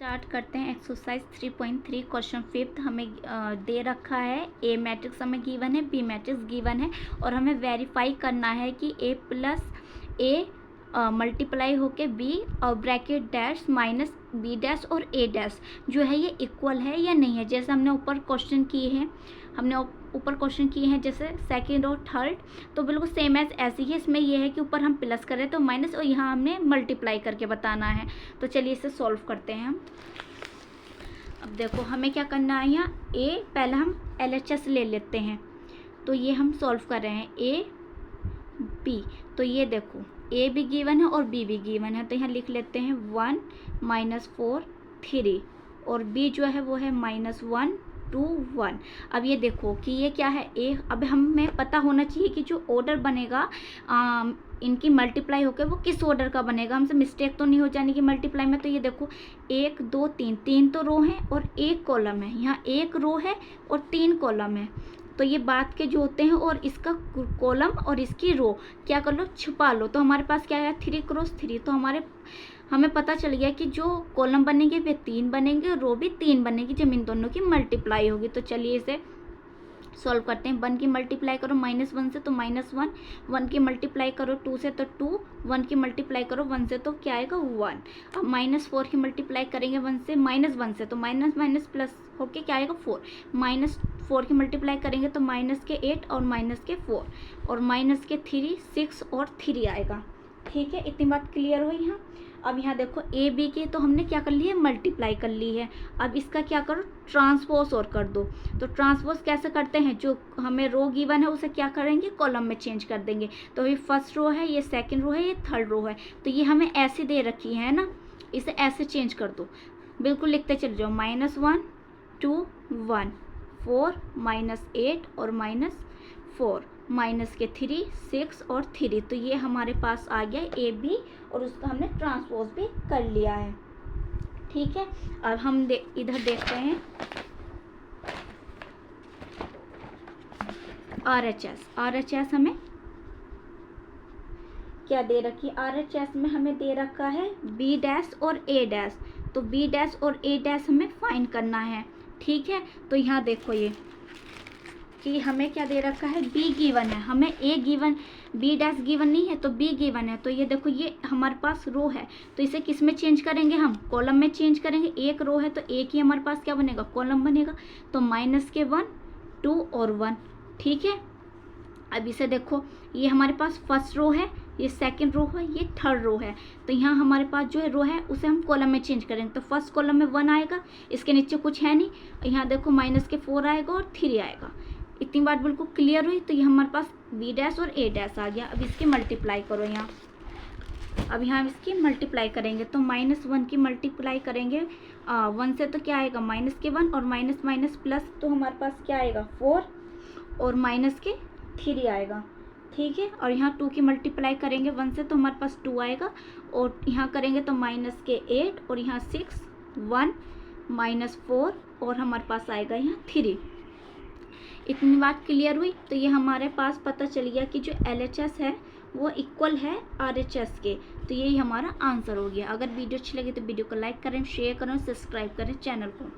Start करते हैं exercise 3.3 question fifth. हमें दे रखा है ए मैट्रिक्स हमें गिवन है, बी मैट्रिक्स गिवन है और हमें वेरीफाई करना है कि ए प्लस ए मल्टीप्लाई होके बी और bracket dash minus B dash और ए डैश जो है ये इक्वल है या नहीं है। जैसे हमने ऊपर क्वेश्चन किए हैं जैसे सेकंड और थर्ड, तो बिल्कुल सेम एज ऐसी ही। इसमें ये है कि ऊपर हम प्लस करें तो माइनस और यहाँ हमने मल्टीप्लाई करके बताना है। तो चलिए इसे सॉल्व करते हैं हम। अब देखो हमें क्या करना है, यहाँ ए पहले हम LHS ले लेते हैं, तो ये हम सॉल्व कर रहे हैं ए बी। तो ये देखो ए भी गिवन है और बी भी गिवन है, तो यहाँ लिख लेते हैं 1 -4 3 और बी जो है वो है -1 2 1। अब ये देखो कि ये क्या है ए। अब हमें पता होना चाहिए कि जो ऑर्डर बनेगा इनकी मल्टीप्लाई होकर वो किस ऑर्डर का बनेगा, हमसे मिस्टेक तो नहीं हो जाने की मल्टीप्लाई में। तो ये देखो 1 2 3 तो रो हैं और एक कॉलम है, यहाँ एक रो है और 3 कॉलम है। तो ये बात के जो होते हैं और इसका कॉलम और इसकी रो क्या कर लो, छुपा लो। तो हमारे पास क्या है 3 × 3। तो हमें पता चल गया कि जो कॉलम बनेंगे वे 3 बनेंगे और रो भी 3 बनेगी जब इन दोनों की मल्टीप्लाई होगी। तो चलिए इसे सॉल्व करते हैं। 1 की मल्टीप्लाई करो -1 से तो -1, 1 की मल्टीप्लाई करो 2 से तो 2, 1 की मल्टीप्लाई करो 1 से तो क्या आएगा 1। अब -4 की मल्टीप्लाई करेंगे 1 से -1 से तो माइनस माइनस प्लस होके क्या आएगा 4। -4 की मल्टीप्लाई करेंगे तो -8 और -4 और -3 6 और 3 आएगा। ठीक है, इतनी बात क्लियर हुई यहाँ। अब यहाँ देखो ए बी की तो हमने क्या कर ली है, मल्टीप्लाई कर ली है। अब इसका क्या करो, ट्रांसपोज और कर दो। तो ट्रांसपोज कैसे करते हैं, जो हमें रो गिवन है उसे क्या करेंगे, कॉलम में चेंज कर देंगे। तो ये फर्स्ट रो है, ये सेकंड रो है, ये थर्ड रो है। तो ये हमें ऐसे दे रखी है ना, इसे ऐसे चेंज कर दो। बिल्कुल लिखते चले जाओ -1 2 1 4 -8 और -4 -3 6 और 3। तो ये हमारे पास आ गया ए बी और उसका हमने ट्रांसपोज भी कर लिया है। ठीक है, अब हम इधर देखते हैं RHS हमें क्या दे रखी है, RHS में हमें दे रखा है B डैश और A डैश। तो B डैश और A डैश हमें फाइंड करना है। ठीक है, तो यहाँ देखो ये कि हमें क्या दे रखा है, B गिवन है, हमें A given, B dash given नहीं है तो B गिवन है। तो ये देखो ये हमारे पास रो है, तो इसे किस में चेंज करेंगे, हम कॉलम में चेंज करेंगे। एक रो है तो एक ही हमारे पास क्या बनेगा, कॉलम बनेगा। तो -1 2 और 1। ठीक है, अब इसे देखो ये हमारे पास फर्स्ट रो है, ये सेकंड रो है, ये थर्ड रो है। तो यहाँ हमारे पास जो है रो है उसे हम कॉलम में चेंज करेंगे। तो फर्स्ट कॉलम में 1 आएगा, इसके नीचे कुछ है नहीं। यहाँ देखो -4 आएगा और 3 आएगा। इतनी बात बिल्कुल क्लियर हुई। तो ये हमारे पास B डैश और A डैश आ गया। अब इसकी मल्टीप्लाई करो यहाँ। अब यहाँ इसकी मल्टीप्लाई करेंगे तो -1 की मल्टीप्लाई करेंगे 1 से तो क्या आएगा -1 और माइनस प्लस तो हमारे पास क्या आएगा 4 और -3 आएगा। ठीक है, और यहाँ 2 की मल्टीप्लाई करेंगे 1 से तो हमारे पास 2 आएगा और यहाँ करेंगे तो -8 और यहाँ 6 1 -4 और हमारे पास आएगा यहाँ 3। इतनी बात क्लियर हुई। तो ये हमारे पास पता चल गया कि जो LHS है वो इक्वल है RHS के। तो यही हमारा आंसर हो गया। अगर वीडियो अच्छी लगी तो वीडियो को लाइक करें, शेयर करें, सब्सक्राइब करें चैनल को।